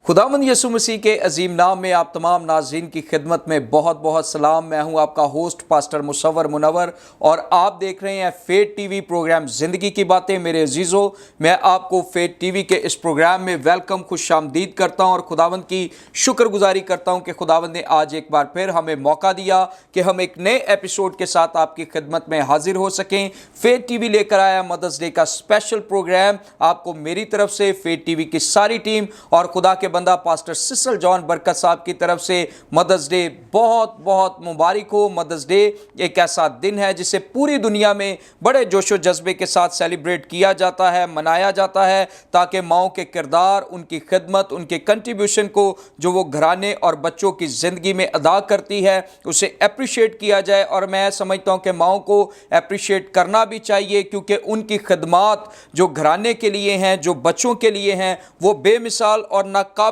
खुदावंद यीशु मसीह के अजीम नाम में आप तमाम नाज़रीन की खिदमत में बहुत बहुत सलाम। मैं हूं आपका होस्ट पास्टर मुसव्वर मुनव्वर और आप देख रहे हैं फेथ टीवी प्रोग्राम ज़िंदगी की बातें। मेरे अजीज़ों, मैं आपको फेथ टीवी के इस प्रोग्राम में वेलकम खुशामदीद करता हूं और खुदावंद की शुक्रगुजारी करता हूं कि खुदावंद ने आज एक बार फिर हमें मौका दिया कि हम एक नए एपिसोड के साथ आपकी खिदमत में हाजिर हो सकें। फेथ टीवी लेकर आया मदर्स डे का स्पेशल प्रोग्राम आपको मेरी तरफ से, फेथ टीवी की सारी टीम और खुदा के बंदा पास्टर सिसल जॉन बरकत साहब की तरफ से मदर्स डे बहुत बहुत मुबारक हो। मदर्स डे एक ऐसा दिन है जिसे पूरी दुनिया में बड़े जोशो जज्बे के साथ सेलिब्रेट किया जाता है, मनाया जाता है, ताकि माओं के किरदार, उनकी खिदमत, उनके कंट्रीब्यूशन को जो वो घराने और बच्चों की ज़िंदगी में अदा करती है उसे अप्रिशिएट किया जाए। और मैं समझता हूँ कि माओं को अप्रिशिएट करना भी चाहिए, क्योंकि उनकी खिदमात जो घराने के लिए हैं, जो बच्चों के लिए हैं, वो बेमिसाल और नाकाबिले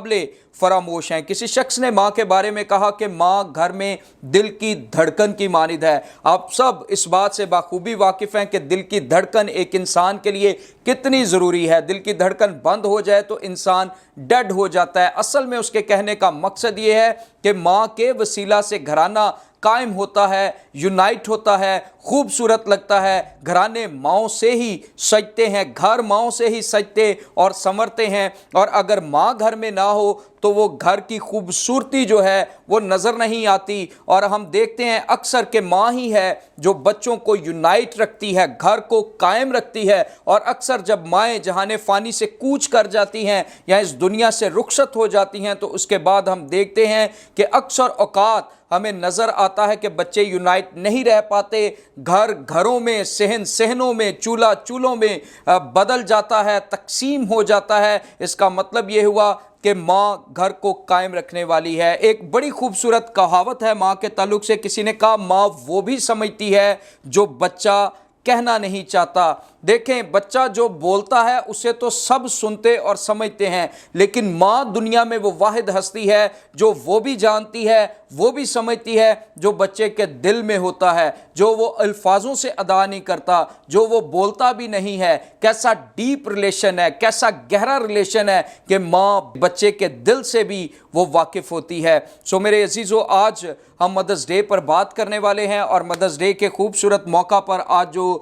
फरामोश हैं। किसी शख्स ने माँ के बारे में कहा कि माँ घर में दिल की धड़कन की मानिद है। आप सब इस बात से बाखूबी वाकिफ़ हैं कि दिल की धड़कन एक इंसान के लिए कितनी ज़रूरी है। दिल की धड़कन बंद हो जाए तो इंसान डेड हो जाता है। असल में उसके कहने का मकसद ये है कि माँ के वसीला से घराना कायम होता है, यूनाइट होता है, खूबसूरत लगता है। घराने माँओं से ही सजते हैं, घर माँओं से ही सजते और संवरते हैं। और अगर माँ घर में ना हो तो वो घर की खूबसूरती जो है वो नज़र नहीं आती। और हम देखते हैं अक्सर कि माँ ही है जो बच्चों को यूनाइट रखती है, घर को कायम रखती है। और अक्सर जब माएँ जहाने फ़ानी से कूच कर जाती हैं या इस दुनिया से रुखसत हो जाती हैं तो उसके बाद हम देखते हैं कि अक्सर औकात हमें नज़र आता है कि बच्चे यूनाइट नहीं रह पाते। घर घरों में, सहन सहनों में, चूल्हा चूल्हों में बदल जाता है, तकसीम हो जाता है। इसका मतलब ये हुआ कि माँ घर को कायम रखने वाली है। एक बड़ी खूबसूरत कहावत है माँ के ताल्लुक से। किसी ने कहा, माँ वो भी समझती है जो बच्चा कहना नहीं चाहता। देखें, बच्चा जो बोलता है उसे तो सब सुनते और समझते हैं, लेकिन माँ दुनिया में वो वाहिद हस्ती है जो वो भी जानती है, वो भी समझती है जो बच्चे के दिल में होता है, जो वो अल्फाजों से अदा नहीं करता, जो वो बोलता भी नहीं है। कैसा डीप रिलेशन है, कैसा गहरा रिलेशन है कि माँ बच्चे के दिल से भी वो वाकिफ़ होती है। सो मेरे अजीज़ों, आज हम मदर्स डे पर बात करने वाले हैं और मदर्स डे के खूबसूरत मौका पर आज जो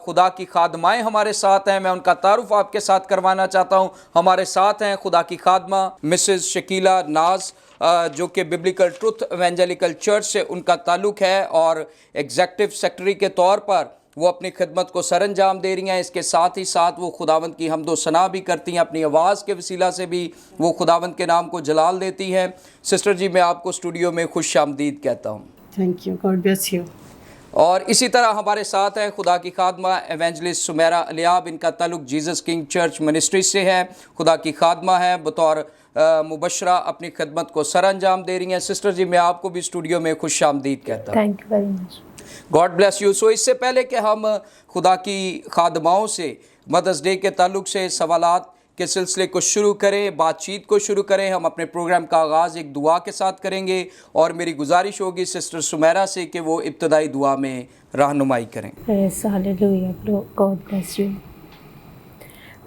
खुदा की खादमाएँ हमारे साथ हैं, मैं उनका तारुफ आपके साथ करवाना चाहता हूँ। हमारे साथ हैं खुदा की खादमा मिसेस शकीला नाज, जो कि बिब्लिकल ट्रुथ एवेंजेलिकल चर्च से उनका ताल्लुक़ है और एग्जेक्टिव सेक्रेटरी के तौर पर वो अपनी खिदमत को सरअंजाम दे रही हैं। इसके साथ ही साथ वो खुदावंद की हम्दो सना भी करती हैं, अपनी आवाज़ के वसीला से भी वो खुदावंद के नाम को जलाल देती हैं। सिस्टर जी, मैं आपको स्टूडियो में खुश आमदीद कहता हूँ। Thank you, God bless you. और इसी तरह हमारे साथ हैं खुदा की खादमा एवेंजलिस्ट सुमेरा अलियाब। इनका ताल्लुक जीसस किंग चर्च मिनिस्ट्री से है। खुदा की खादमा है, बतौर मुबशरा अपनी खिदमत को सरअंजाम दे रही हैं। सिस्टर जी, मैं आपको भी स्टूडियो में खुश आमदीद कहता हूँ। Thank you very much. God bless you. So इससे पहले कि हम खुदा की खादमाओं से मदर्स डे के ताल्लुक से सवालात के सिलसिले को शुरू करें, बातचीत को शुरू करें, हम अपने प्रोग्राम का आगाज़ एक दुआ के साथ करेंगे और मेरी गुजारिश होगी सिस्टर सुमेरा से कि वो इब्तदाई दुआ में रहनुमाई करें। Hallelujah, God bless you.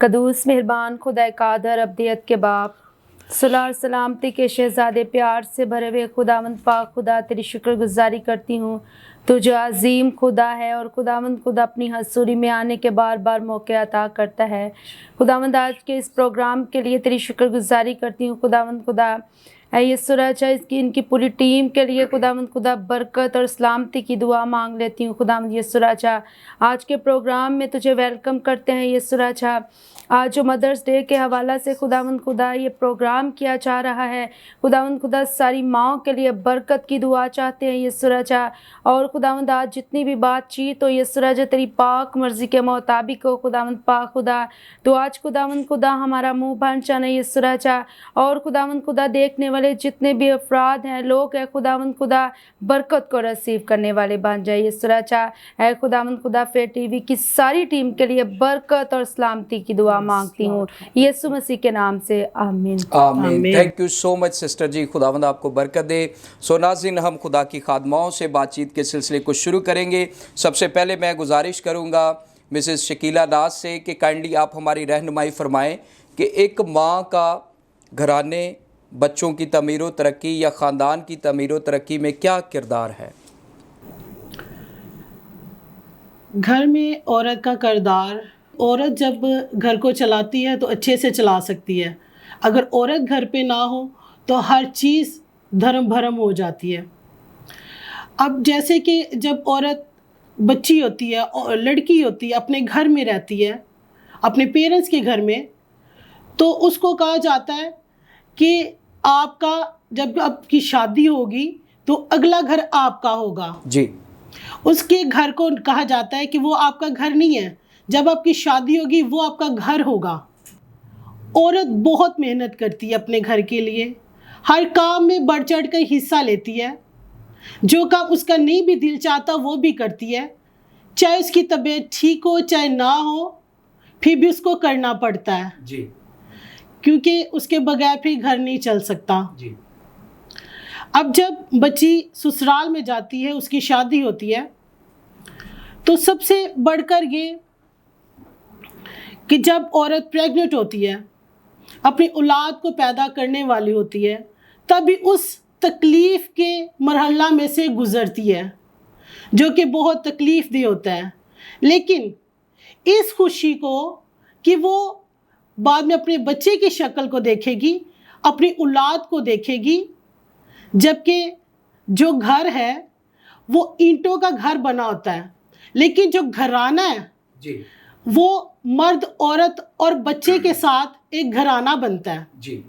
कदूस मेहरबान खुदा कादर अब्दियत के बाप, सलाह और सलामती के शहज़ादे, प्यार से भरे हुए खुदावंद पाक खुदा, तेरी शुक्रगुजारी करती हूँ। तो जो अजीम खुदा है और खुदावंद खुदा अपनी हसूरी में आने के बार बार मौके अता करता है। खुदावंद आज के इस प्रोग्राम के लिए तेरी शुक्रगुजारी करती हूँ। खुदावंद खुदा यीशु राजा, इसकी इनकी पूरी टीम के लिए खुदावंद खुदा बरकत और सलामती की दुआ मांग लेती हूँ। खुदावंद यीशु राजा, आज के प्रोग्राम में तुझे वेलकम करते हैं। यीशु राजा, आज जो मदर्स डे के हवाला से खुदावंद खुदा ये प्रोग्राम किया जा रहा है, खुदावंद खुदा सारी माँओं के लिए बरकत की दुआ चाहते हैं यीशु राजा। और खुदावंद आज जितनी भी बातचीत हो यीशु राजा, तेरी पाक मर्ज़ी के मुताबिक हो खुदावंद पाक खुदा। तो आज खुदावंद खुदा हमारा मुँह बन जाना यीशु राजा। और खुदावंद खुदा देखने वाले जितने भी अफराद हैं, लोग हैं, खुदावंद खुदा बरकत को रिसीव करने वाले बन जाए यीशु राजा। है खुदावंद खुदा फेथ टीवी की सारी टीम के लिए बरकत और सलामती की दुआ मांगती हूँ यीशु मसीह के नाम से, आमीन आमीन। Thank you so much sister ji, खुदावंद आपको बरकत दे। सो नाज़रीन, हम खुदा की खादमाओं से बातचीत के सिलसिले को शुरू करेंगे। सबसे पहले मैं गुजारिश करूँगा मिसेस शकीला नाज से कि काइंडली आप हमारी रहनुमाई फरमाएं कि एक माँ का घराने बच्चों की तमीर व तरक्की या ख़ानदान की तमीर व तरक्की में क्या किरदार है? घर में औरत का किरदार, औरत जब घर को चलाती है तो अच्छे से चला सकती है। अगर औरत घर पे ना हो तो हर चीज़ धर्म भरम हो जाती है। अब जैसे कि जब औरत बच्ची होती है और लड़की होती है, अपने घर में रहती है, अपने पेरेंट्स के घर में, तो उसको कहा जाता है कि आपका जब आपकी शादी होगी तो अगला घर आपका होगा। जी। उसके घर को कहा जाता है कि वो आपका घर नहीं है, जब आपकी शादी होगी वो आपका घर होगा। औरत बहुत मेहनत करती है अपने घर के लिए, हर काम में बढ़ चढ़ कर हिस्सा लेती है, जो काम उसका नहीं भी दिल चाहता वो भी करती है, चाहे उसकी तबीयत ठीक हो चाहे ना हो, फिर भी उसको करना पड़ता है जी। क्योंकि उसके बगैर फिर घर नहीं चल सकता। जी। अब जब बच्ची ससुराल में जाती है, उसकी शादी होती है, तो सबसे बढ़कर ये कि जब औरत प्रेग्नेंट होती है, अपनी औलाद को पैदा करने वाली होती है, तभी उस तकलीफ़ के मरहला में से गुज़रती है, जो कि बहुत तकलीफ़ दे होता है। लेकिन इस खुशी को कि वो बाद में अपने बच्चे की शक्ल को देखेगी, अपनी औलाद को देखेगी, जबकि जो घर है वो ईंटों का घर बना होता है, लेकिन जो घराना है जी। वो मर्द, औरत और बच्चे के साथ एक घराना बनता है। जी।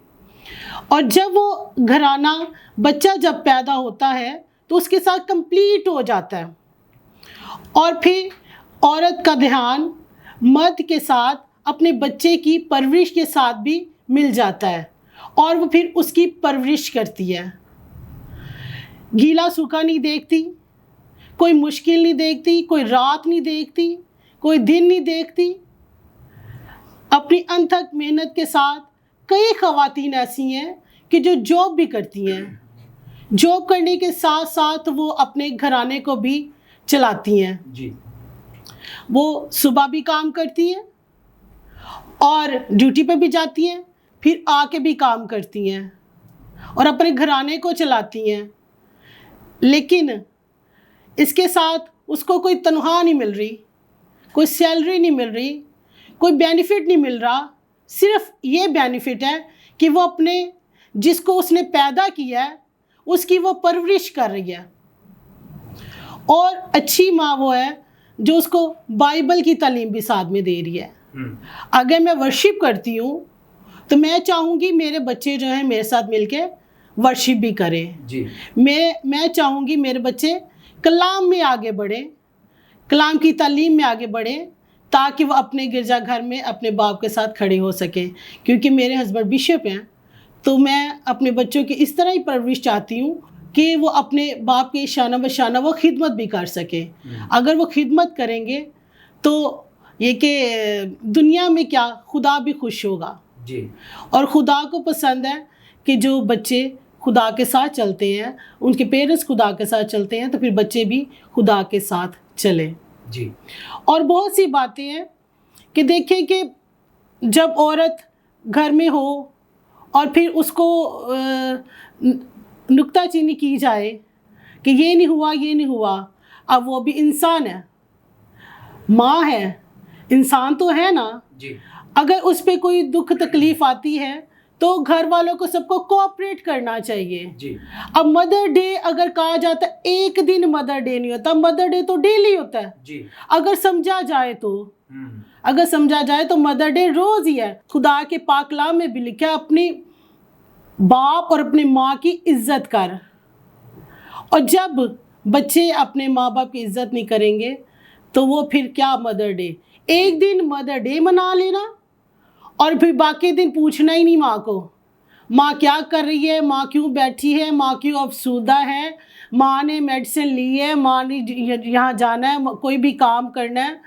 और जब वो घराना, बच्चा जब पैदा होता है तो उसके साथ कंप्लीट हो जाता है, और फिर औरत का ध्यान मर्द के साथ अपने बच्चे की परवरिश के साथ भी मिल जाता है, और वो फिर उसकी परवरिश करती है। गीला सूखा नहीं देखती, कोई मुश्किल नहीं देखती, कोई रात नहीं देखती, कोई दिन नहीं देखती। अपनी अनथक मेहनत के साथ कई ख़वातीन ऐसी हैं कि जो जॉब भी करती हैं, जॉब करने के साथ साथ वो अपने घराने को भी चलाती हैं। जी। वो सुबह भी काम करती हैं और ड्यूटी पे भी जाती हैं, फिर आके भी काम करती हैं और अपने घराने को चलाती हैं। लेकिन इसके साथ उसको कोई तनख्वाह नहीं मिल रही, कोई सैलरी नहीं मिल रही, कोई बेनिफिट नहीं मिल रहा। सिर्फ ये बेनिफिट है कि वो अपने जिसको उसने पैदा किया है उसकी वो परवरिश कर रही है। और अच्छी माँ वो है जो उसको बाइबल की तालीम भी साथ में दे रही है। अगर मैं वर्शिप करती हूँ तो मैं चाहूँगी मेरे बच्चे जो हैं मेरे साथ मिलके वर्शिप भी करें। जी। मैं चाहूँगी मेरे बच्चे कलाम में आगे बढ़ें, कलाम की तालीम में आगे बढ़ें, ताकि वो अपने गिरजाघर में अपने बाप के साथ खड़े हो सकें। क्योंकि मेरे हस्बैंड बिशप हैं, तो मैं अपने बच्चों की इस तरह ही परवरिश चाहती हूँ कि वो अपने बाप के शाना बशाना वो खिदमत भी कर सके। अगर वो खिदमत करेंगे तो ये कि दुनिया में क्या, खुदा भी खुश होगा। जी। और खुदा को पसंद है कि जो बच्चे खुदा के साथ चलते हैं, उनके पेरेंट्स खुदा के साथ चलते हैं, तो फिर बच्चे भी खुदा के साथ चलें। जी। और बहुत सी बातें हैं कि देखें कि जब औरत घर में हो और फिर उसको नुक्ताचीनी की जाए कि ये नहीं हुआ, ये नहीं हुआ। अब वो भी इंसान है, माँ है, इंसान तो है ना। जी। अगर उस पर कोई दुख तकलीफ़ आती है तो घर वालों को सबको कोऑपरेट करना चाहिए। जी। अब मदर डे अगर कहा जाता है, एक दिन मदर डे नहीं होता, मदर डे तो डेली होता है। जी। अगर समझा जाए तो अगर समझा जाए तो मदर डे रोज़ ही है। खुदा के पाक कलाम में भी लिखा है, अपनी बाप और अपनी माँ की इज्जत कर। और जब बच्चे अपने माँ बाप की इज्जत नहीं करेंगे तो वो फिर क्या मदर डे। एक दिन मदर डे मना लेना और फिर बाकी दिन पूछना ही नहीं माँ को, माँ क्या कर रही है, माँ क्यों बैठी है, माँ क्यों अफसुदा है, माँ ने मेडिसिन ली है, माँ ने यहाँ जाना है, कोई भी काम करना है,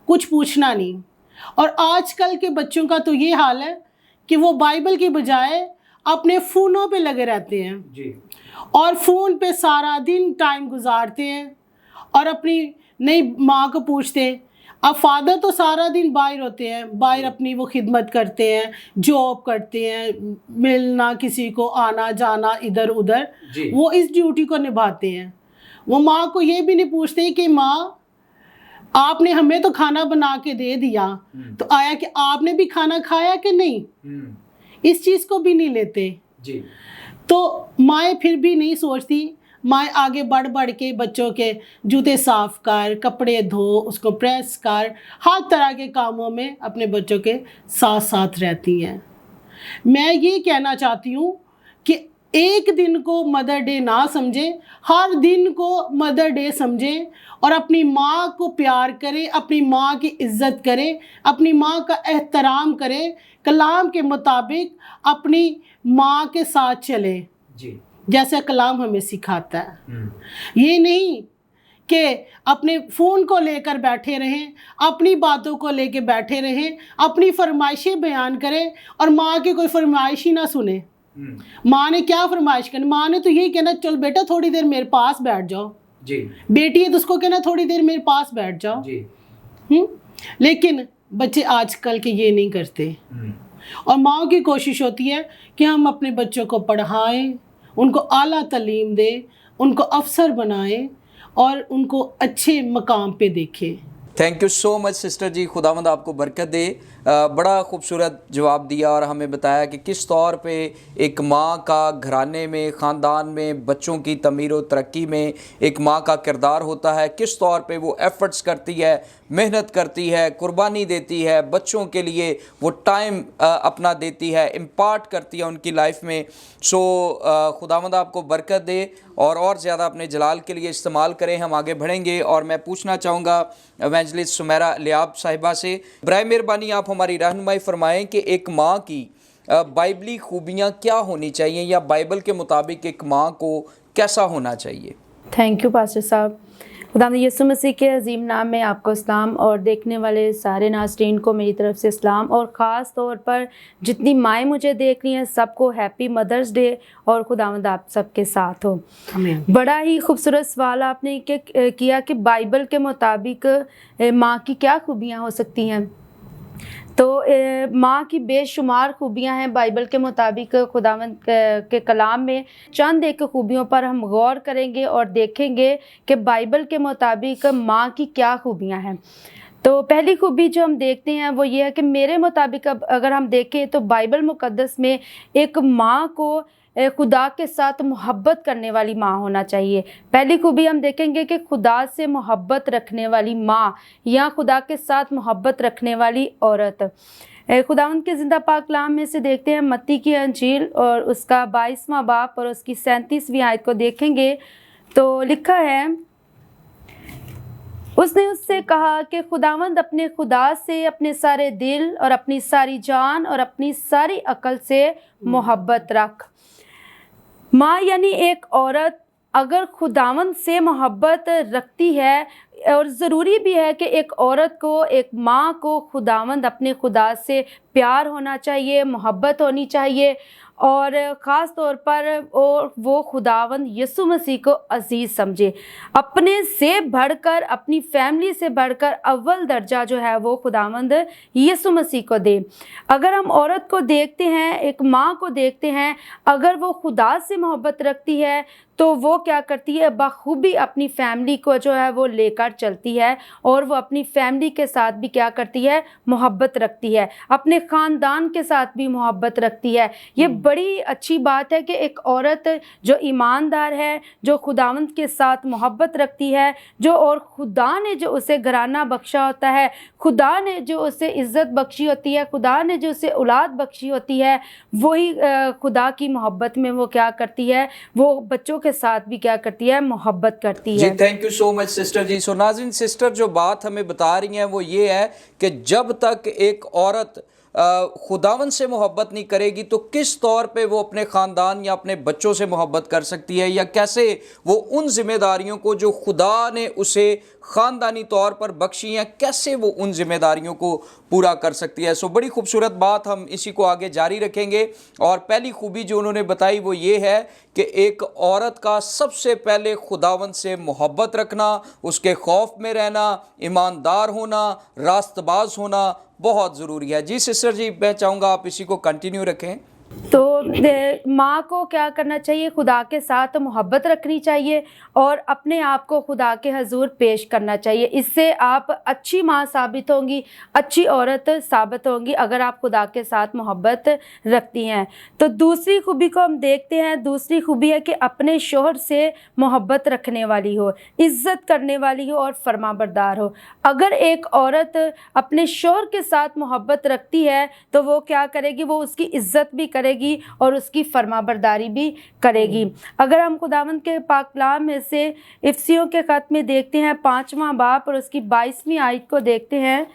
कुछ पूछना नहीं। और आजकल के बच्चों का तो ये हाल है कि वो बाइबल की बजाय अपने फ़ोनों पे लगे रहते हैं। जी। और फ़ोन पे सारा दिन टाइम गुजारते हैं और अपनी नई माँ को पूछते हैं, अब फादर तो सारा दिन बाहर होते हैं, बाहर अपनी वो खिदमत करते हैं, जॉब करते हैं, मिलना किसी को, आना जाना इधर उधर, वो इस ड्यूटी को निभाते हैं। वो माँ को ये भी नहीं पूछते कि माँ आपने हमें तो खाना बना के दे दिया, तो आया कि आपने भी खाना खाया कि नहीं, इस चीज़ को भी नहीं लेते जी। तो माएँ फिर भी नहीं सोचती, माएँ आगे बढ़ बढ़ के बच्चों के जूते साफ कर, कपड़े धो, उसको प्रेस कर, हर तरह के कामों में अपने बच्चों के साथ साथ रहती हैं। मैं ये कहना चाहती हूँ कि एक दिन को मदर डे ना समझे, हर दिन को मदर डे समझे और अपनी माँ को प्यार करें, अपनी माँ की इज़्ज़त करें, अपनी माँ का एहतराम करें, कलाम के मुताबिक अपनी माँ के साथ चले जी, जैसे कलाम हमें सिखाता है। ये नहीं कि अपने फ़ोन को लेकर बैठे रहें, अपनी बातों को लेकर बैठे रहें, अपनी फरमाइशें बयान करें और माँ की कोई फरमाइश ही ना सुने। माँ ने क्या फरमाइश करनी, माँ ने तो यही कहना चल बेटा थोड़ी देर मेरे पास बैठ जाओ जी, बेटी है तो उसको कहना थोड़ी देर मेरे पास बैठ जाओ जी। लेकिन बच्चे आजकल के ये नहीं करते और माँ की कोशिश होती है कि हम अपने बच्चों को पढ़ाएं, उनको आला तालीम दें, उनको अफसर बनाएं और उनको अच्छे मकाम पे देखें। Thank you so much sister ji, खुदावंद आपको बरकत दे। बड़ा खूबसूरत जवाब दिया और हमें बताया कि किस तौर पे एक माँ का घराने में, ख़ानदान में, बच्चों की तमीर व तरक्की में एक माँ का किरदार होता है, किस तौर पे वो एफ़र्ट्स करती है, मेहनत करती है, कुर्बानी देती है, बच्चों के लिए वो टाइम अपना देती है, इम्पार्ट करती है उनकी लाइफ में। सो खुदावंद आपको बरकत दे और ज़्यादा अपने जलाल के लिए इस्तेमाल करें। हम आगे बढ़ेंगे और मैं पूछना चाहूँगा एवेंजलिस्ट सुमेरा लियाब साहिबा से, बराए मेहरबानी आप हमारी रहनुमाई फरमाएं कि एक माँ की बाइबली खूबियाँ क्या होनी चाहिए या बाइबल के मुताबिक एक माँ को कैसा होना चाहिए। थैंक यू पास्टर साहब। खुदावंद यीशु मसीह के अजीम नाम में आपको इस्लाम और देखने वाले सारे नाज़रीन को मेरी तरफ से इस्लाम और ख़ास तौर पर जितनी माएँ मुझे देख रही हैं सबको हैप्पी मदर्स डे और खुदावंद आप सबके साथ हो। बड़ा ही खूबसूरत सवाल आपने किया कि बाइबल के मुताबिक माँ की क्या खूबियाँ हो सकती हैं। तो माँ की बेशुमार खूबियाँ हैं बाइबल के मुताबिक। खुदावंद के कलाम में चंद एक खूबियों पर हम गौर करेंगे और देखेंगे कि बाइबल के मुताबिक माँ की क्या खूबियाँ हैं। तो पहली खूबी जो हम देखते हैं वो ये है कि मेरे मुताबिक अब अगर हम देखें तो बाइबल मुक़द्दस में एक माँ को खुदा के साथ मोहब्बत करने वाली माँ होना चाहिए। पहली खूबी हम देखेंगे कि खुदा से मोहब्बत रखने वाली माँ या खुदा के साथ मोहब्बत रखने वाली औरत। खुदावंद के ज़िंदा पाक कलाम में से देखते हैं मत्ती की अंजील और उसका 22वां बाब और उसकी 37वीं आयत को देखेंगे तो लिखा है, उसने उससे कहा कि खुदावंद अपने खुदा से अपने सारे दिल और अपनी सारी जान और अपनी सारी अकल से मोहब्बत रख। माँ यानी एक औरत अगर खुदावंद से मोहब्बत रखती है, और ज़रूरी भी है कि एक औरत को, एक माँ को खुदावंद अपने खुदा से प्यार होना चाहिए, मोहब्बत होनी चाहिए और ख़ास तौर पर वो खुदावंद यीशु मसीह को अज़ीज़ समझे। अपने से बढ़कर, अपनी फैमिली से बढ़कर अव्वल दर्जा जो है वो खुदावंद यीशु मसीह को दे। अगर हम औरत को देखते हैं, एक माँ को देखते हैं, अगर वो खुदा से मोहब्बत रखती है तो वो क्या करती है, बखूबी अपनी फैमिली को जो है वो लेकर चलती है और वो अपनी फैमिली के साथ भी क्या करती है, मोहब्बत रखती है, अपने ख़ानदान के साथ भी मोहब्बत रखती है। ये बड़ी अच्छी बात है कि एक औरत जो ईमानदार है, जो खुदावंद के साथ मोहब्बत रखती है, जो और खुदा ने जो उसे घराना बख्शा होता है, खुदा ने जो उसे इज़्ज़त बख्शी होती है, खुदा ने जो उसे औलाद बख्शी होती है, वही खुदा की मोहब्बत में वो क्या करती है, वो बच्चों के साथ भी क्या करती है, मोहब्बत करती है। जी thank you so much sister ji. So नाज़रीन, सिस्टर जो बात हमें बता रही हैं वो ये है कि जब तक एक औरत खुदावन से मोहब्बत नहीं करेगी तो किस तौर पे वो अपने ख़ानदान या अपने बच्चों से मोहब्बत कर सकती है, या कैसे वो उन ज़िम्मेदारियों को जो खुदा ने उसे ख़ानदानी तौर पर बख्शी हैं, कैसे वो उन ज़िम्मेदारियों को पूरा कर सकती है। सो बड़ी खूबसूरत बात, हम इसी को आगे जारी रखेंगे। और पहली खूबी जो उन्होंने बताई वो ये है कि एक औरत का सबसे पहले खुदावन से मोहब्बत रखना, उसके खौफ में रहना, ईमानदार होना, रास्तबाज होना बहुत ज़रूरी है। जी सिस्टर जी, मैं चाहूँगा आप इसी को कंटिन्यू रखें। तो माँ को क्या करना चाहिए, खुदा के साथ मोहब्बत रखनी चाहिए और अपने आप को खुदा के हजूर पेश करना चाहिए। इससे आप अच्छी माँ साबित होंगी, अच्छी औरत साबित होंगी अगर आप खुदा के साथ मोहब्बत रखती हैं। तो दूसरी खूबी को हम देखते हैं। दूसरी खूबी है कि अपने शोहर से मोहब्बत रखने वाली हो, इज़्ज़त करने वाली हो और फरमाबरदार हो। अगर एक औरत अपने शोहर के साथ मोहब्बत रखती है तो वो क्या करेगी, वो उसकी इज़्ज़त भी करेगी और उसकी फरमाबरदारी भी करेगी। अगर हम खुदावंद के पाक कलाम में से इफसियों के खत में देखते हैं 5वां बाब और उसकी 22वीं आयत को देखते हैं।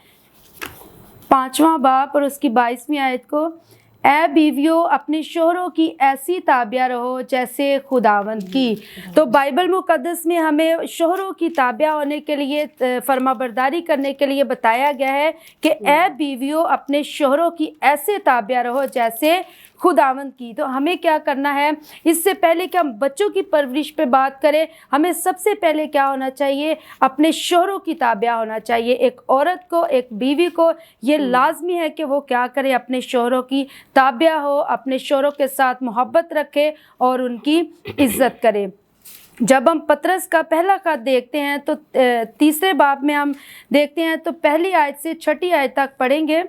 5वां बाब और उसकी 22वीं आयत को, ऐ बीवियों अपने शोहरों की ऐसी ताबिया रहो जैसे खुदावंद की। तो बाइबल मुकद्दस में हमें शोहरों की ताबिया होने के लिए, फरमाबरदारी करने के लिए बताया गया है कि ऐ बीवियों अपने शोहरों की ऐसे ताबिया रहो जैसे खुदावंद की। तो हमें क्या करना है, इससे पहले कि हम बच्चों की परवरिश पे बात करें, हमें सबसे पहले क्या होना चाहिए, अपने शोहरों की ताबिया होना चाहिए। एक औरत को, एक बीवी को ये लाजमी है कि वो क्या करे, अपने शोहरों की ताबिया हो, अपने शोहरों के साथ मोहब्बत रखे और उनकी इज़्ज़त करे। जब हम पतरस का पहला खत देखते हैं तो 3 बाब में हम देखते हैं तो पहली आयत से 6 आयत तक पढ़ेंगे।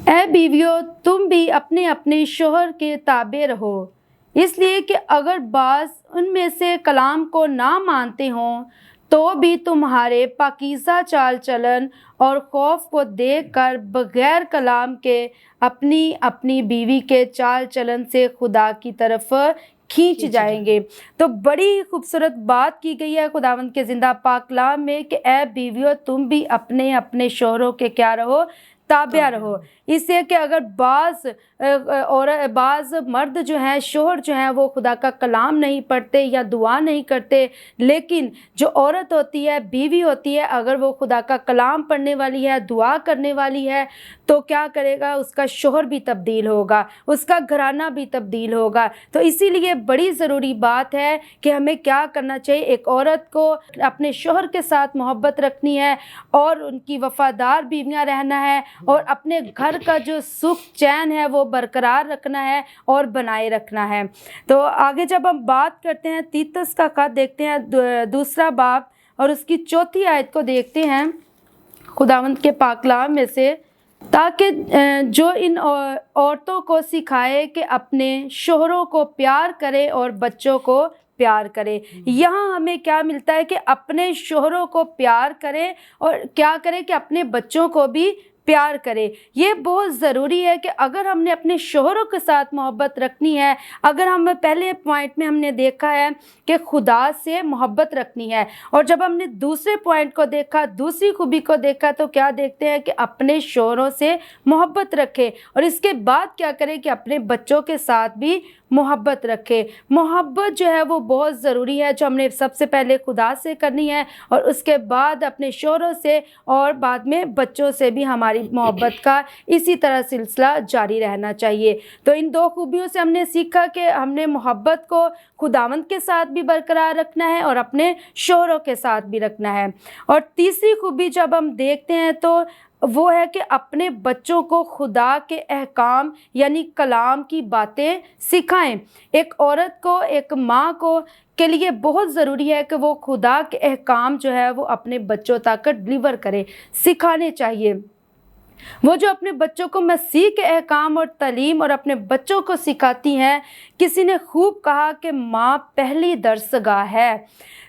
ऐ बीवियों तुम भी अपने अपने शोहर के ताबे रहो, इसलिए कि अगर बाज़ उनमें से कलाम को ना मानते हों तो भी तुम्हारे पाकीज़ा चाल चलन और खौफ को देखकर बगैर कलाम के अपनी अपनी बीवी के चाल चलन से खुदा की तरफ खींच जाएंगे। तो बड़ी खूबसूरत बात की गई है खुदावंद के जिंदा पाक कलाम में कि ऐ बीवियों तुम भी अपने अपने शोहरों के क्या रहो, ताबिया रहो। इससे कि अगर बाज़ मर्द जो हैं, शोहर जो हैं, वो खुदा का कलाम नहीं पढ़ते या दुआ नहीं करते, लेकिन जो औरत होती है, बीवी होती है, अगर वो खुदा का कलाम पढ़ने वाली है, दुआ करने वाली है, तो क्या करेगा, उसका शोहर भी तब्दील होगा, उसका घराना भी तब्दील होगा। तो इसीलिए बड़ी ज़रूरी बात है कि हमें क्या करना चाहिए, एक औरत को अपने शोहर के साथ मोहब्बत रखनी है और उनकी वफ़ादार बीवियाँ रहना है और अपने घर का जो सुख चैन है वो बरकरार रखना है और बनाए रखना है। तो आगे जब हम बात करते हैं, तीतस का खत देखते हैं 2 बाब और उसकी 4 आयत को देखते हैं खुदावंद के पाक कलाम में से, ताकि जो इन औरतों को सिखाए कि अपने शोहरों को प्यार करे और बच्चों को प्यार करे। यहाँ हमें क्या मिलता है कि अपने शोहरों को प्यार करें और क्या करें कि अपने बच्चों को भी प्यार करे। ये बहुत ज़रूरी है कि अगर हमने अपने शोहरों के साथ मोहब्बत रखनी है, अगर हम पहले पॉइंट में हमने देखा है कि खुदा से मोहब्बत रखनी है, और जब हमने दूसरे पॉइंट को देखा, दूसरी खूबी को देखा, तो क्या देखते हैं कि अपने शोहरों से मोहब्बत रखें और इसके बाद क्या करें कि अपने बच्चों के साथ भी मोहब्बत रखें। मोहब्बत जो है वो बहुत ज़रूरी है, जो हमने सबसे पहले खुदा से करनी है और उसके बाद अपने शोहरों से और बाद में बच्चों से भी हमारी मोहब्बत का इसी तरह सिलसिला जारी रहना चाहिए। तो इन 2 खूबियों से हमने सीखा कि हमने मोहब्बत को खुदावंद के साथ भी बरकरार रखना है और अपने शोहरों के साथ भी रखना है। और तीसरी खूबी जब हम देखते हैं तो वो है कि अपने बच्चों को खुदा के अहकाम यानी कलाम की बातें सिखाएं। एक औरत को, एक माँ को के लिए बहुत ज़रूरी है कि वो खुदा के अहकाम जो है वो अपने बच्चों तक डिलीवर करे, सिखाने चाहिए। वो जो अपने बच्चों को मसीह के अहकाम और तालीम और अपने बच्चों को सिखाती हैं। किसी ने खूब कहा कि माँ पहली दरसगाह है।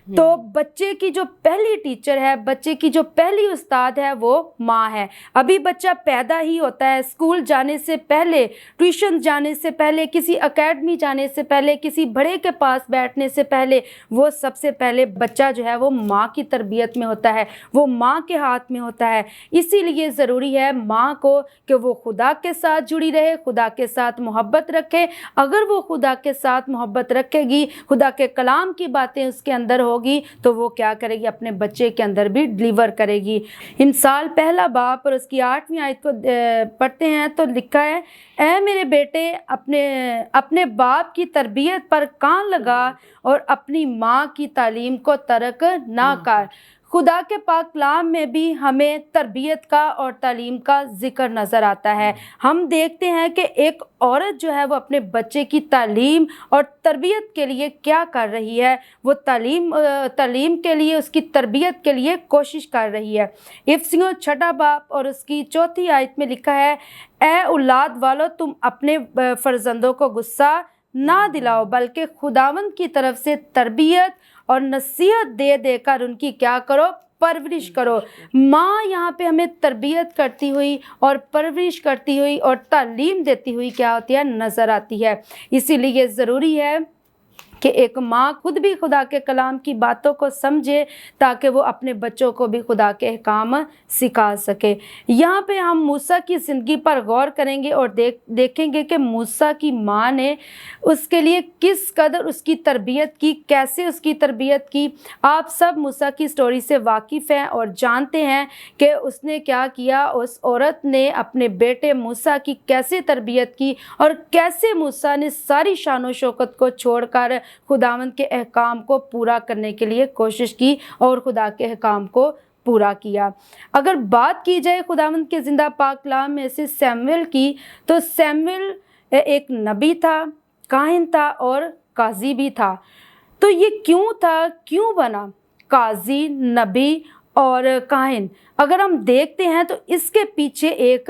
तो बच्चे की जो पहली टीचर है, बच्चे की जो पहली उस्ताद है वो माँ है। अभी बच्चा पैदा ही होता है, स्कूल जाने से पहले, ट्यूशन जाने से पहले, किसी एकेडमी जाने से पहले, किसी बड़े के पास बैठने से पहले, वो सबसे पहले बच्चा जो है वो माँ की तरबियत में होता है, वो माँ के हाथ में होता है। इसीलिए ज़रूरी है माँ को कि वो खुदा के साथ जुड़ी रहे, खुदा के साथ मोहब्बत रखे। अगर वो खुदा के साथ मोहब्बत रखेगी, खुदा के कलाम की बातें उसके अंदर होगी, तो वो क्या करेगी, अपने बच्चे के अंदर भी डिलीवर करेगी। इमसाल पहला बाब और उसकी 8वीं आयत को पढ़ते हैं तो लिखा है, ऐ मेरे बेटे अपने बाप की तरबियत पर कान लगा और अपनी माँ की तालीम को तर्क ना कर। खुदा के पाक कलाम में भी हमें तरबियत का और तालीम का ज़िक्र नज़र आता है। हम देखते हैं कि एक औरत जो है वो अपने बच्चे की तालीम और तरबियत के लिए क्या कर रही है, वो तालीम के लिए, उसकी तरबियत के लिए कोशिश कर रही है। इफ्सियों 6 बाब और उसकी 4 आयत में लिखा है, ए औलाद वालों, तुम अपने फर्जंदों को गुस्सा ना दिलाओ, बल्कि खुदावंद की तरफ से तरबियत और नसीहत दे देकर उनकी क्या करो, परवरिश करो। माँ यहाँ पे हमें तरबियत करती हुई और परवरिश करती हुई और तालीम देती हुई क्या होती है, नज़र आती है। इसीलिए ज़रूरी है कि एक माँ खुद भी खुदा के कलाम की बातों को समझे ताकि वो अपने बच्चों को भी खुदा के अहकाम सिखा सके। यहाँ पे हम मूसा की ज़िंदगी पर गौर करेंगे और देखेंगे कि मूसा की माँ ने उसके लिए किस कदर उसकी तरबियत की, कैसे उसकी तरबियत की। आप सब मूसा की स्टोरी से वाकिफ़ हैं और जानते हैं कि उसने क्या किया, उस औरत ने अपने बेटे मूसा की कैसे तरबियत की और कैसे मूसा ने सारी शान शौकत को छोड़कर खुदावंद के अहकाम को पूरा करने के लिए कोशिश की और खुदा के अहकाम को पूरा किया। अगर बात की जाए खुदावंद के ज़िंदा पाक कलाम में से सैमुएल की, तो सैमुएल एक नबी था, काहिन था और काजी भी था। तो ये क्यों था, क्यों बना काजी, नबी और काहिन? अगर हम देखते हैं तो इसके पीछे एक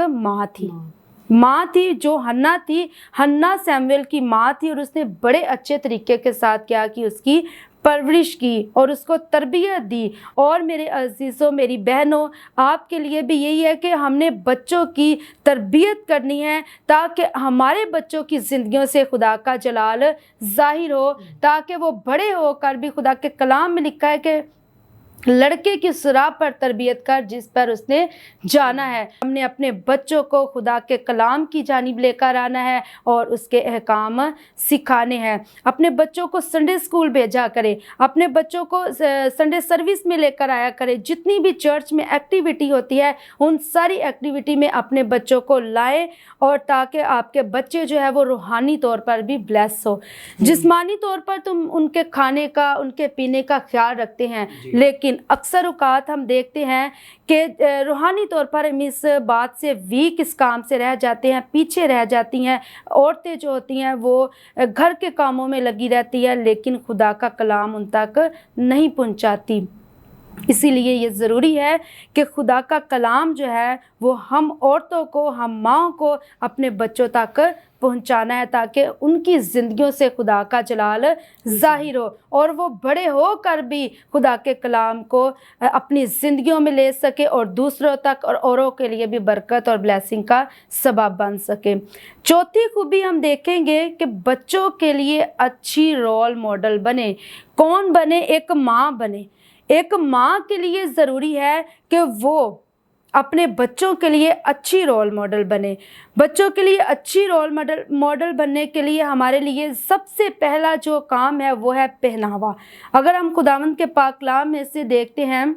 माँ थी जो हन्ना थी। हन्ना सैमुएल की माँ थी और उसने बड़े अच्छे तरीके के साथ क्या की, उसकी परवरिश की और उसको तरबियत दी। और मेरे अजीज़ों, मेरी बहनों, आपके लिए भी यही है कि हमने बच्चों की तरबियत करनी है ताकि हमारे बच्चों की ज़िंदगियों से खुदा का जलाल ज़ाहिर हो, ताकि वो बड़े होकर भी, खुदा के कलाम में लिखा है कि लड़के की सुराह पर तरबियत कर जिस पर उसने जाना है। हमने अपने बच्चों को खुदा के कलाम की जानिब लेकर आना है और उसके अहकाम सिखाने हैं। अपने बच्चों को संडे स्कूल भेजा करें, अपने बच्चों को संडे सर्विस में लेकर आया करें। जितनी भी चर्च में एक्टिविटी होती है उन सारी एक्टिविटी में अपने बच्चों को लाएं, और ताकि आपके बच्चे जो है वो रूहानी तौर पर भी ब्लेस हो। जिस्मानी तौर पर तुम उनके खाने का, उनके पीने का ख्याल रखते हैं, लेकिन अक्सर औकात हम देखते हैं कि रूहानी तौर पर हम इस बात से वीक, इस काम से रह जाते हैं, पीछे रह जाती हैं। औरतें जो होती हैं वो घर के कामों में लगी रहती है, लेकिन खुदा का कलाम उन तक नहीं पहुंचाती। इसीलिए ये ज़रूरी है कि खुदा का कलाम जो है वो हम औरतों को, हम माँओं को अपने बच्चों तक पहुंचाना है ताकि उनकी ज़िंदगियों से खुदा का जलाल ज़ाहिर हो और वो बड़े होकर भी खुदा के कलाम को अपनी ज़िंदगियों में ले सके और दूसरों तक और औरों के लिए भी बरकत और ब्लेसिंग का सबब बन सके। चौथी खूबी हम देखेंगे कि बच्चों के लिए अच्छी रोल मॉडल बने। कौन बने? एक माँ बने। एक माँ के लिए ज़रूरी है कि वो अपने बच्चों के लिए अच्छी रोल मॉडल बने। बच्चों के लिए अच्छी रोल मॉडल बनने के लिए हमारे लिए सबसे पहला जो काम है वो है पहनावा। अगर हम खुदावंद के पाक कलाम में से देखते हैं,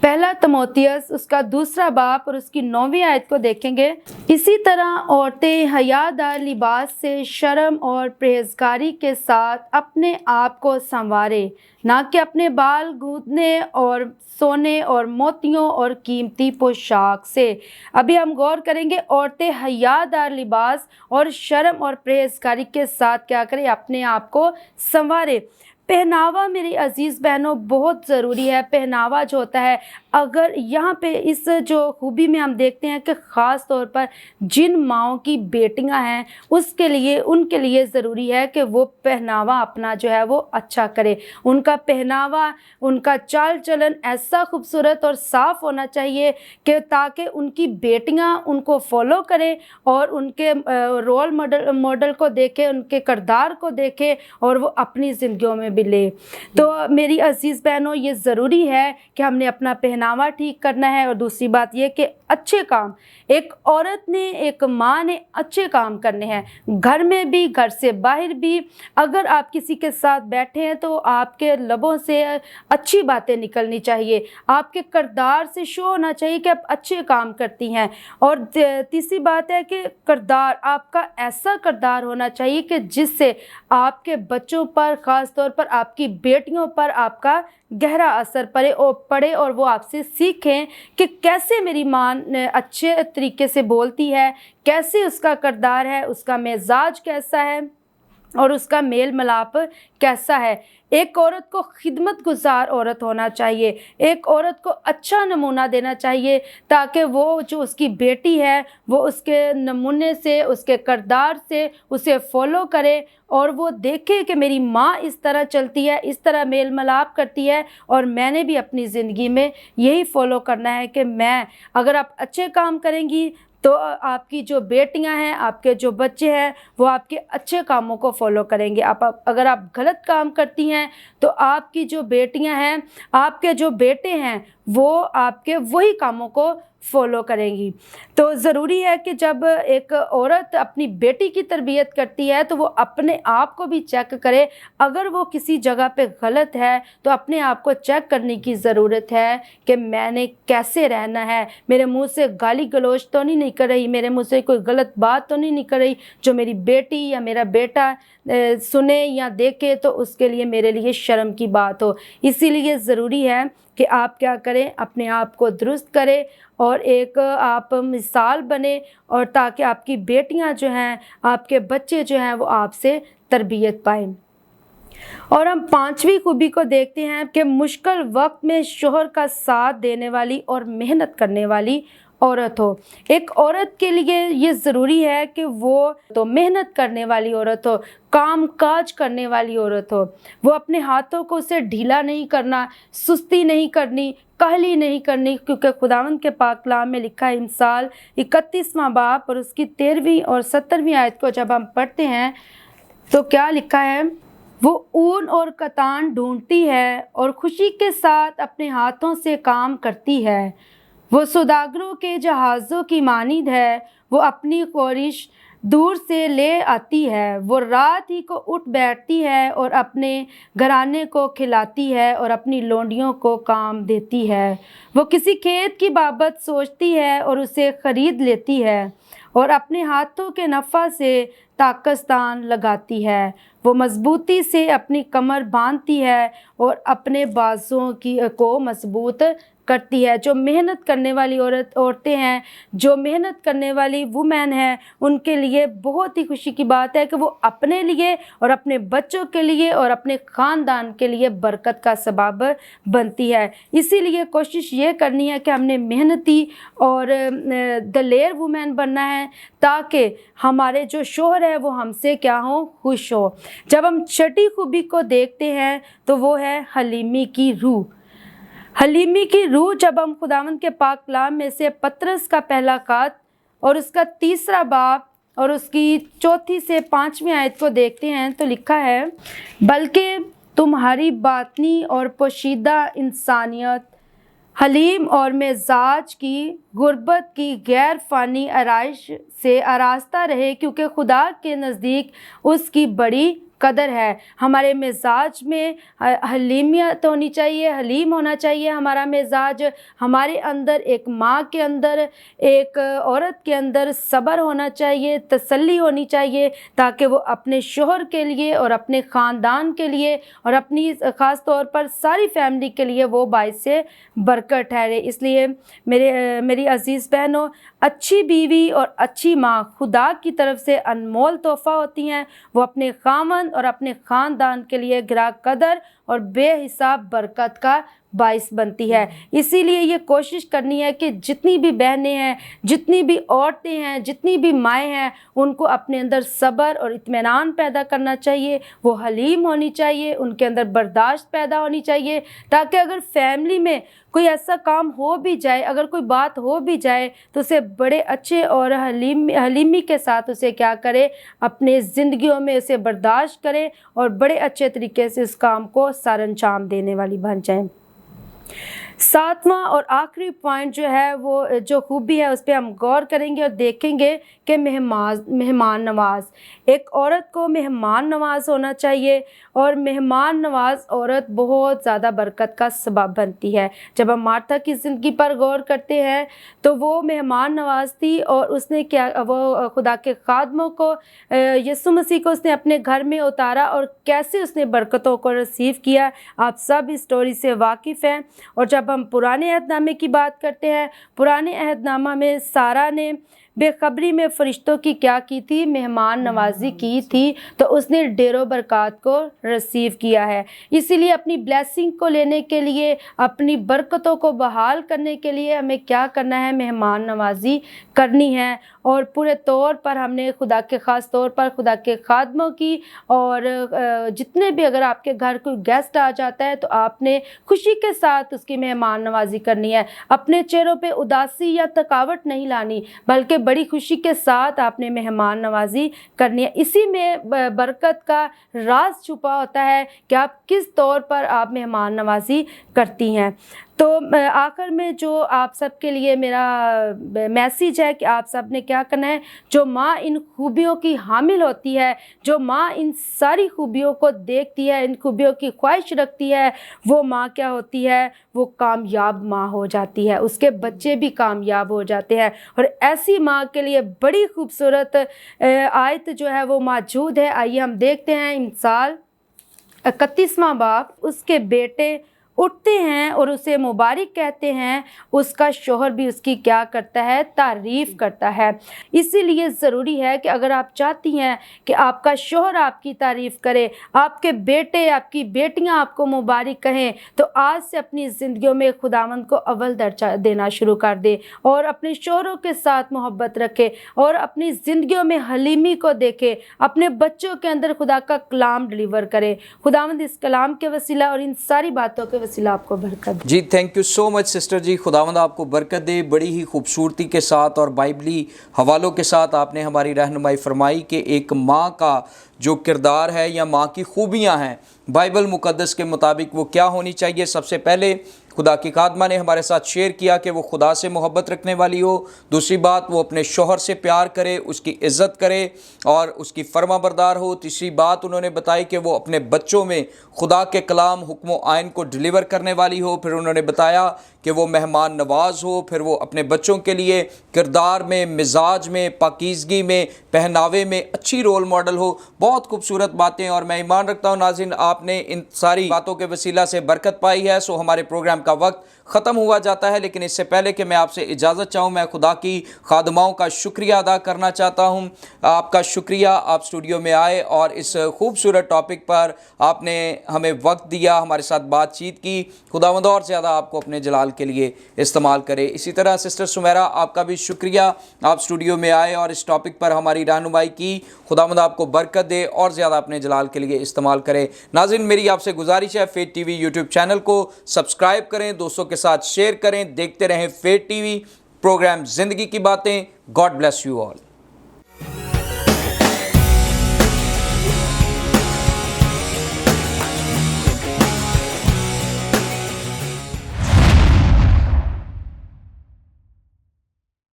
पहला तिमोथियस उसका 2 बाब और उसकी 9वीं आयत को देखेंगे, इसी तरह औरतें हयादार लिबास से शर्म और परहेजगारी के साथ अपने आप को संवारे, ना कि अपने बाल गूंथने और सोने और मोतियों और कीमती पोशाक से। अभी हम गौर करेंगे, औरतें हयादार लिबास और शर्म और परहेजगारी के साथ क्या करें? अपने आप को संवारे। पहनावा मेरी अजीज़ बहनों बहुत ज़रूरी है। पहनावा जो होता है, अगर यहाँ पे इस जो खूबी में हम देखते हैं कि ख़ास तौर पर जिन माँओं की बेटियाँ हैं उसके लिए उनके लिए ज़रूरी है कि वो पहनावा अपना जो है वो अच्छा करे, उनका पहनावा, उनका चाल चलन ऐसा खूबसूरत और साफ़ होना चाहिए कि ताकि उनकी बेटियाँ उनको फॉलो करें और उनके रोल मॉडल को देखें, उनके किरदार को देखें और वो अपनी ज़िंदगियों में भी ले। तो मेरी अज़ीज़ बहनों, ये ज़रूरी है कि हमने अपना पहनावा ठीक करना है। और दूसरी बात ये कि अच्छे काम एक औरत ने, एक माँ ने अच्छे काम करने हैं, घर में भी, घर से बाहर भी। अगर आप किसी के साथ बैठे हैं तो आपके लबों से अच्छी बातें निकलनी चाहिए, आपके किरदार से शो होना चाहिए कि आप अच्छे काम करती हैं। और तीसरी बात है कि किरदार, आपका ऐसा किरदार होना चाहिए कि जिससे आपके बच्चों पर, ख़ास तौर पर आपकी बेटियों पर आपका गहरा असर पड़े और वो आपसे सीखें कि कैसे मेरी माँ अच्छे तरीके से बोलती है, कैसे उसका किरदार है, उसका मिजाज कैसा है और उसका मेल मिलाप कैसा है। एक औरत को खिदमत गुजार औरत होना चाहिए, एक औरत को अच्छा नमूना देना चाहिए ताकि वो जो उसकी बेटी है वो उसके नमूने से, उसके किरदार से उसे फॉलो करे और वो देखे कि मेरी माँ इस तरह चलती है, इस तरह मेल मिलाप करती है और मैंने भी अपनी ज़िंदगी में यही फॉलो करना है कि मैं, अगर आप अच्छे काम करेंगी तो आपकी जो बेटियां हैं, आपके जो बच्चे हैं वो आपके अच्छे कामों को फॉलो करेंगे। अगर आप गलत काम करती हैं तो आपकी जो बेटियां हैं, आपके जो बेटे हैं वो आपके वही कामों को फॉलो करेंगी। तो ज़रूरी है कि जब एक औरत अपनी बेटी की तरबियत करती है तो वो अपने आप को भी चेक करे। अगर वो किसी जगह पे गलत है तो अपने आप को चेक करने की ज़रूरत है कि मैंने कैसे रहना है, मेरे मुंह से गाली गलौज तो नहीं निकल रही, मेरे मुंह से कोई गलत बात तो नहीं निकल रही जो मेरी बेटी या मेरा बेटा सुने या देखे तो उसके लिए, मेरे लिए शर्म की बात हो। इसीलिए ज़रूरी है कि आप क्या करें, अपने आप को दुरुस्त करें और एक आप मिसाल बने और ताकि आपकी बेटियां जो हैं, आपके बच्चे जो हैं वो आपसे तरबियत पाएं। और हम पांचवी खूबी को देखते हैं कि मुश्किल वक्त में शोहर का साथ देने वाली और मेहनत करने वाली औरत हो। एक औरत के लिए ये ज़रूरी है कि वो तो मेहनत करने वाली औरत हो, काम काज करने वाली औरत हो। वो अपने हाथों को उसे ढीला नहीं करना, सुस्ती नहीं करनी, काहली नहीं करनी, क्योंकि खुदावंद के पाक कलाम में लिखा है, इमसाल 31वां बाब और उसकी 13वीं और 17वीं आयत को जब हम पढ़ते हैं तो क्या लिखा है, वो ऊन और कतान ढूंढती है और खुशी के साथ अपने हाथों से काम करती है। वो सौदागरों के जहाज़ों की मानिंद है, वो अपनी ख्वाहिश दूर से ले आती है। वो रात ही को उठ बैठती है और अपने घराने को खिलाती है और अपनी लोंडियों को काम देती है। वो किसी खेत की बाबत सोचती है और उसे ख़रीद लेती है और अपने हाथों के नफ़ा से ताकस्तान लगाती है। वो मजबूती से अपनी कमर बांधती है और अपने बाजुओं को मजबूत करती है। जो मेहनत करने वाली औरतें हैं, जो मेहनत करने वाली वुमेन हैं, उनके लिए बहुत ही खुशी की बात है कि वो अपने लिए और अपने बच्चों के लिए और अपने ख़ानदान के लिए बरकत का सबब बनती है। इसीलिए कोशिश ये करनी है कि हमने मेहनती और दलेर वुमेन बनना है ताकि हमारे जो शोहर है वो हमसे क्या हो, खुश हो। जब हम छठी खूबी को देखते हैं तो वो है हलीमी की रूह। हलीमी की रूह जब हम खुदावंद के पाक कलाम में से पतरस का पहला खत और उसका 3रा बाब और उसकी 4 से 5वीं आयत को देखते हैं तो लिखा है, बल्कि तुम्हारी बातनी और पोशीदा इंसानियत हलीम और मिजाज की गुर्बत की गैर फ़ानी आराइश से आरास्ता रहे, क्योंकि खुदा के नज़दीक उसकी बड़ी कदर है। हमारे मिजाज में हलीमियत होनी चाहिए, हलीम होना चाहिए हमारा मिजाज। हमारे अंदर, एक माँ के अंदर, एक औरत के अंदर सब्र होना चाहिए, तसल्ली होनी चाहिए ताकि वो अपने शोहर के लिए और अपने ख़ानदान के लिए और अपनी ख़ास तौर पर सारी फैमिली के लिए वो बाइस से बरकत ठहरे। इसलिए मेरी अज़ीज़ बहनों, अच्छी बीवी और अच्छी माँ खुदा की तरफ से अनमोल तोहफ़ा होती हैं। वो अपने खामन और अपने ख़ानदान के लिए गिरा कदर और बेहिसाब बरकत का बाइस बनती है। इसीलिए ये कोशिश करनी है कि जितनी भी बहनें हैं, जितनी भी औरतें हैं, जितनी भी माएँ हैं, उनको अपने अंदर सब्र और इत्मीनान पैदा करना चाहिए, वो हलीम होनी चाहिए, उनके अंदर बर्दाश्त पैदा होनी चाहिए, ताकि अगर फैमिली में कोई ऐसा काम हो भी जाए, अगर कोई बात हो भी जाए, तो उसे बड़े अच्छे और हलीमी के साथ उसे क्या करे, अपने ज़िंदगियों में उसे बर्दाश्त करें और बड़े अच्छे तरीके से इस काम को सर अंजाम देने वाली बन जाएं। सातवां और आखिरी पॉइंट जो है, वो जो खूबी है उस पर हम गौर करेंगे और देखेंगे कि मेहमान नवाज। एक औरत को मेहमान नवाज होना चाहिए और मेहमान नवाज औरत बहुत ज़्यादा बरकत का सबब बनती है। जब हम मार्था की ज़िंदगी पर गौर करते हैं तो वो मेहमान नवाज थी और उसने क्या, वो खुदा के खादमों को, यीशु मसीह को उसने अपने घर में उतारा और कैसे उसने बरकतों को रिसीव किया, आप सब इस स्टोरी से वाकिफ़ हैं। और जब हम पुराने अहदनामे की बात करते हैं, पुराने अहदनामा में सारा ने बेखबरी में फ़रिश्तों की क्या की थी, मेहमान नवाजी की थी, तो उसने डेरो बरक़ात को रिसीव किया है। इसीलिए अपनी ब्लेसिंग को लेने के लिए, अपनी बरकतों को बहाल करने के लिए हमें क्या करना है, मेहमान नवाजी करनी है। और पूरे तौर पर हमने खुदा के ख़ास तौर पर खुदा के खादमों की और जितने भी, अगर आपके घर कोई गेस्ट आ जाता है तो आपने खुशी के साथ उसकी मेहमान नवाजी करनी है। अपने चेहरों पे उदासी या थकावट नहीं लानी, बल्कि बड़ी खुशी के साथ आपने मेहमान नवाजी करनी है। इसी में बरकत का राज छुपा होता है कि आप किस तौर पर आप मेहमान नवाजी करती हैं। तो आखिर में जो आप सब के लिए मेरा मैसेज है कि आप सब ने क्या करना है, जो माँ इन खूबियों की हामिल होती है, जो माँ इन सारी खूबियों को देखती है, इन खूबियों की ख्वाहिश रखती है, वो माँ क्या होती है, वो कामयाब माँ हो जाती है, उसके बच्चे भी कामयाब हो जाते हैं। और ऐसी माँ के लिए बड़ी खूबसूरत आयत जो है वो मौजूद है। आइए हम देखते हैं इमसाल 31वां बाब। उसके बेटे उठते हैं और उसे मुबारक कहते हैं, उसका शोहर भी उसकी क्या करता है, तारीफ़ करता है। इसीलिए ज़रूरी है कि अगर आप चाहती हैं कि आपका शोहर आपकी तारीफ़ करे, आपके बेटे, आपकी बेटियां आपको मुबारक कहें, तो आज से अपनी ज़िंदगियों में खुदावंद को अव्वल दर्जा देना शुरू कर दे और अपने शोहरों के साथ मोहब्बत रखे और अपनी ज़िंदगियों में हलीमी को देखे, अपने बच्चों के अंदर खुदा का कलाम डिलीवर करे। खुदावंद इस कलाम के वसीला और इन सारी बातों के वसीला आपको बरकत दे। जी thank you so much sister ji, खुदावंद आपको बरकत दे। बड़ी ही खूबसूरती के साथ और बाइबली हवालों के साथ आपने हमारी रहनुमाई फरमाई कि एक माँ का जो किरदार है या माँ की खूबियाँ हैं बाइबल मुकद्दस के मुताबिक वो क्या होनी चाहिए। सबसे पहले खुदा की खादमा ने हमारे साथ शेयर किया कि वो खुदा से मोहब्बत रखने वाली हो। दूसरी बात, वो अपने शोहर से प्यार करे, उसकी इज़्ज़त करे और उसकी फर्माबरदार हो। तीसरी बात उन्होंने बताई कि वो अपने बच्चों में खुदा के कलाम, हुक्म आइन को डिलीवर करने वाली हो। फिर उन्होंने बताया कि वो मेहमान नवाज हो। फिर वो अपने बच्चों के लिए किरदार में, मिजाज में, पाकीज़गी में, पहनावे में अच्छी रोल मॉडल हो। बहुत खूबसूरत बातें, और मैं ईमान रखता हूँ नाज़रीन आपने इन सारी बातों के वसीला से बरकत पाई है। सो हमारे प्रोग्राम का वक्त ख़त्म हुआ जाता है, लेकिन इससे पहले कि मैं आपसे इजाज़त चाहूँ, मैं खुदा की खादमाओं का शुक्रिया अदा करना चाहता हूँ। आपका शुक्रिया, आप स्टूडियो में आए और इस खूबसूरत टॉपिक पर आपने हमें वक्त दिया, हमारे साथ बातचीत की। खुदावंद और ज़्यादा आपको अपने जलाल के लिए इस्तेमाल करे। इसी तरह सिस्टर सुमेरा, आपका भी शुक्रिया, आप स्टूडियो में आए और इस टॉपिक पर हमारी रहनुमाई की। खुदावंद आपको बरकत दे और ज़्यादा अपने जलाल के लिए इस्तेमाल करे। नाज़रीन मेरी आपसे गुजारिश है, फेथ टीवी यूट्यूब चैनल को सब्सक्राइब करें, दोस्तों के साथ शेयर करें, देखते रहें फेथ टीवी प्रोग्राम ज़िंदगी की बातें। God bless you all.